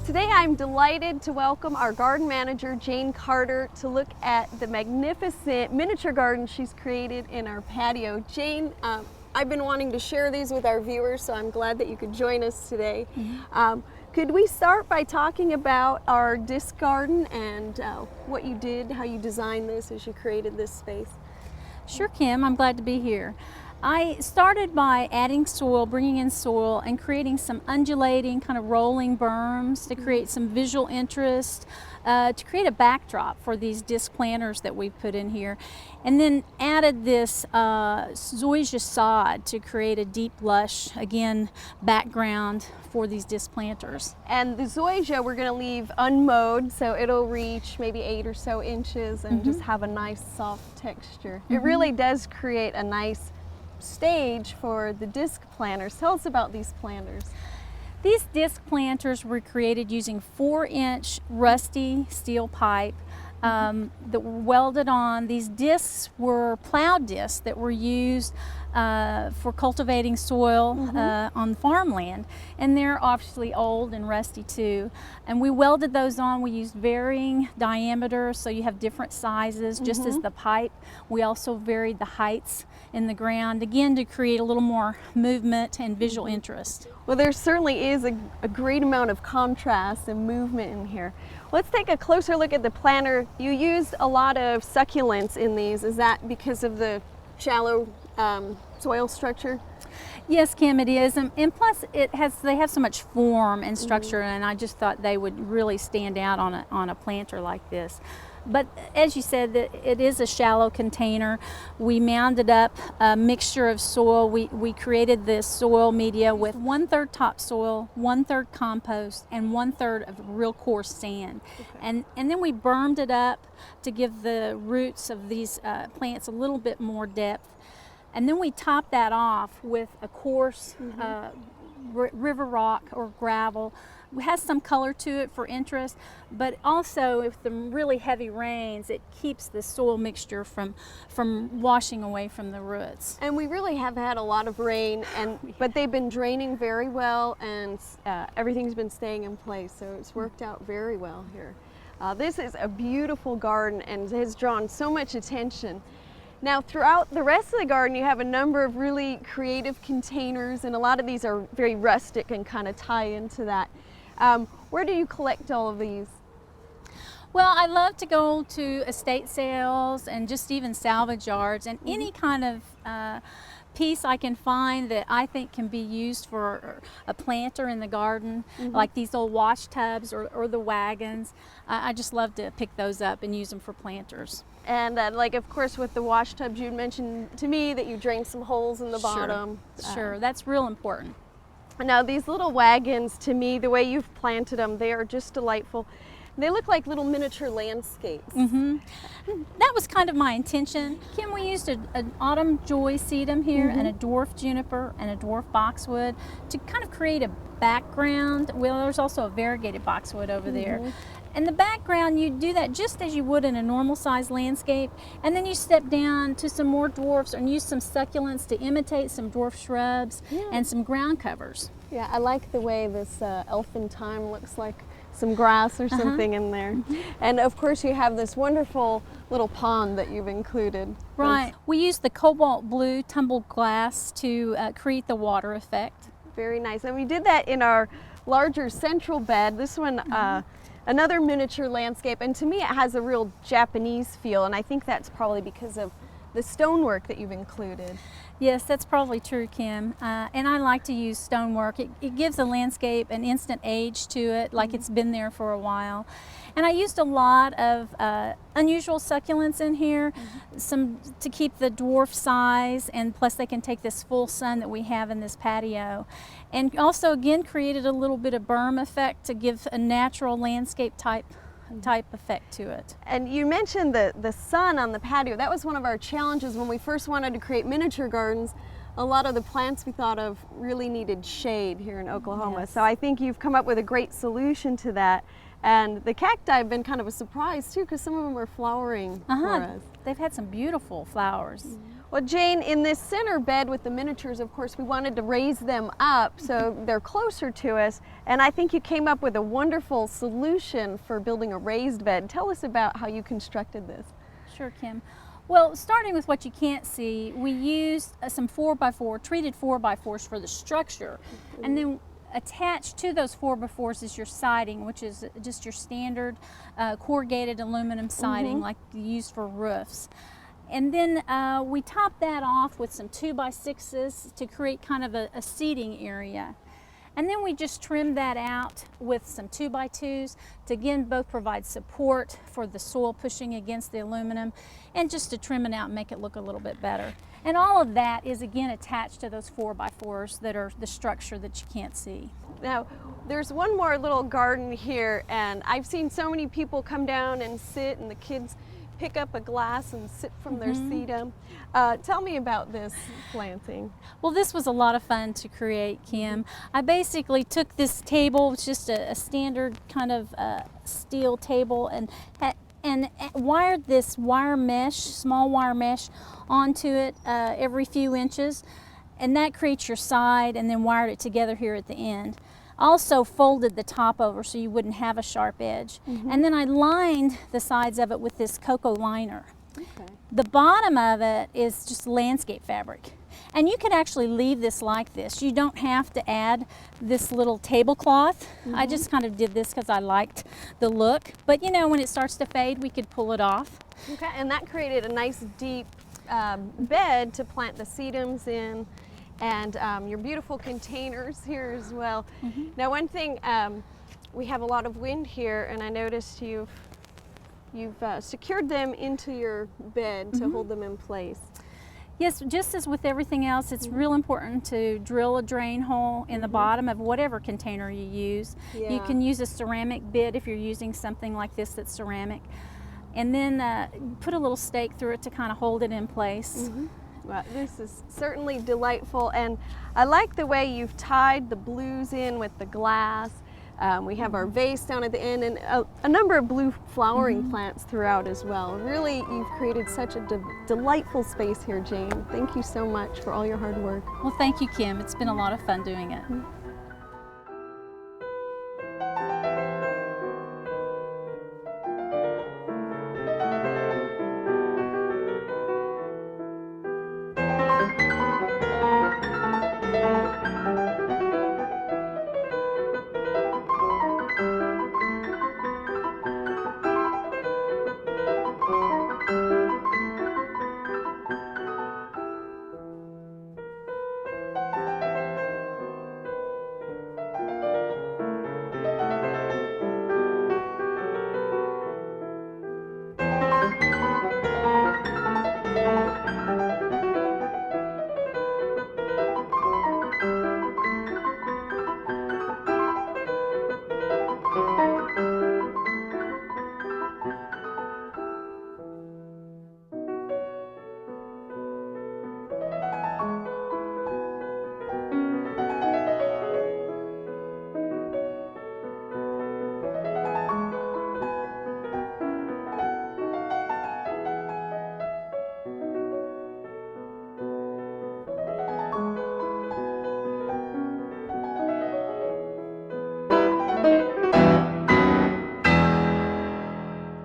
Today I'm delighted to welcome our garden manager, Jane Carter, to look at the magnificent miniature garden she's created in our patio. Jane, I've been wanting to share these with our viewers, so I'm glad that you could join us today. Could we start by talking about our disc garden and what you did, how you designed this as you created this space? Sure, Kim, I'm glad to be here. I started by adding soil, bringing in soil, and creating some undulating, kind of rolling berms to create some visual interest, to create a backdrop for these disc planters that we've put in here. And then added this zoysia sod to create a deep, lush, again, background for these disc planters. And the zoysia we're going to leave unmowed, so it'll reach maybe 8 or so inches and just have a nice soft texture. It really does create a nice stage for the disc planters. Tell us about these planters. These disc planters were created using 4-inch rusty steel pipe that were welded on. These discs were plow discs that were used for cultivating soil on farmland, and they're obviously old and rusty too. And we welded those on. We used varying diameters, so you have different sizes, just as the pipe. We also varied the heights in the ground, again to create a little more movement and visual interest. Well, there certainly is a great amount of contrast and movement in here. Let's take a closer look at the planter. You used a lot of succulents in these. Is that because of the shallow soil structure? Yes, Kim, it is, and plus they have so much form and structure, and I just thought they would really stand out on a planter like this. But as you said, it is a shallow container. We mounded up a mixture of soil. We created this soil media with 1/3 topsoil, 1/3 compost, and 1/3 of real coarse sand. And then we bermed it up to give the roots of these plants a little bit more depth. And then we topped that off with a coarse river rock or gravel. It has some color to it for interest, but also if the really heavy rains, it keeps the soil mixture from washing away from the roots. And we really have had a lot of rain, but they've been draining very well, and everything's been staying in place, so it's worked out very well here. This is a beautiful garden and has drawn so much attention. Now, throughout the rest of the garden, you have a number of really creative containers, and a lot of these are very rustic and kind of tie into that. Where do you collect all of these? Well, I love to go to estate sales and just even salvage yards, and any kind of piece I can find that I think can be used for a planter in the garden, like these old wash tubs or the wagons. I just love to pick those up and use them for planters. And like, of course, with the wash tubs, you mentioned to me that you drained some holes in the bottom. Sure, that's real important. Now, these little wagons, to me, the way you've planted them, they are just delightful. They look like little miniature landscapes. That was kind of my intention. Kim, we used an autumn joy sedum here and a dwarf juniper and a dwarf boxwood to kind of create a background. Well, there's also a variegated boxwood over there. And the background, you do that just as you would in a normal size landscape, and then you step down to some more dwarfs and use some succulents to imitate some dwarf shrubs and some ground covers. Yeah, I like the way this elfin thyme looks like some grass or something in there. And of course you have this wonderful little pond that you've included. Right. We use the cobalt blue tumbled glass to create the water effect. Very nice. And we did that in our larger central bed. This one, another miniature landscape, and to me it has a real Japanese feel, and I think that's probably because of the stonework that you've included. Yes, that's probably true, Kim. And I like to use stonework. It gives the landscape an instant age to it, like it's been there for a while. And I used a lot of unusual succulents in here, some to keep the dwarf size, and plus they can take this full sun that we have in this patio. And also, again, created a little bit of berm effect to give a natural landscape type effect to it. And you mentioned the sun on the patio. That was one of our challenges when we first wanted to create miniature gardens. A lot of the plants we thought of really needed shade here in Oklahoma. So I think you've come up with a great solution to that. And the cacti have been kind of a surprise too, because some of them are flowering for us. They've had some beautiful flowers. Well, Jane, in this center bed with the miniatures, of course, we wanted to raise them up so they're closer to us. And I think you came up with a wonderful solution for building a raised bed. Tell us about how you constructed this. Sure, Kim. Well, starting with what you can't see, we used some 4x4, treated 4x4s for the structure. And then attached to those 4x4s is your siding, which is just your standard corrugated aluminum siding like you use for roofs. And then we topped that off with some 2x6s to create kind of a seating area. And then we just trimmed that out with some 2x2s to again both provide support for the soil pushing against the aluminum and just to trim it out and make it look a little bit better. And all of that is again attached to those 4x4s that are the structure that you can't see. Now, there's one more little garden here, and I've seen so many people come down and sit, and the kids pick up a glass and sip from their sedum. Tell me about this planting. Well, this was a lot of fun to create, Kim. I basically took this table, it's just a standard kind of steel table, and wired this wire mesh, small wire mesh, onto it every few inches, and that creates your side, and then wired it together here at the end. Also folded the top over so you wouldn't have a sharp edge. And then I lined the sides of it with this cocoa liner. Okay. The bottom of it is just landscape fabric. And you could actually leave this like this. You don't have to add this little tablecloth. I just kind of did this because I liked the look. But you know, when it starts to fade, we could pull it off. Okay, and that created a nice deep bed to plant the sedums in, and your beautiful containers here as well. Now, one thing, we have a lot of wind here, and I noticed you've secured them into your bed to hold them in place. Yes, just as with everything else, it's real important to drill a drain hole in the bottom of whatever container you use. Yeah. You can use a ceramic bit if you're using something like this that's ceramic. And then put a little stake through it to kind of hold it in place. Well, this is certainly delightful, and I like the way you've tied the blues in with the glass. We have our vase down at the end, and a number of blue flowering plants throughout as well. Really, you've created such a delightful space here, Jane. Thank you so much for all your hard work. Well, thank you, Kim. It's been a lot of fun doing it.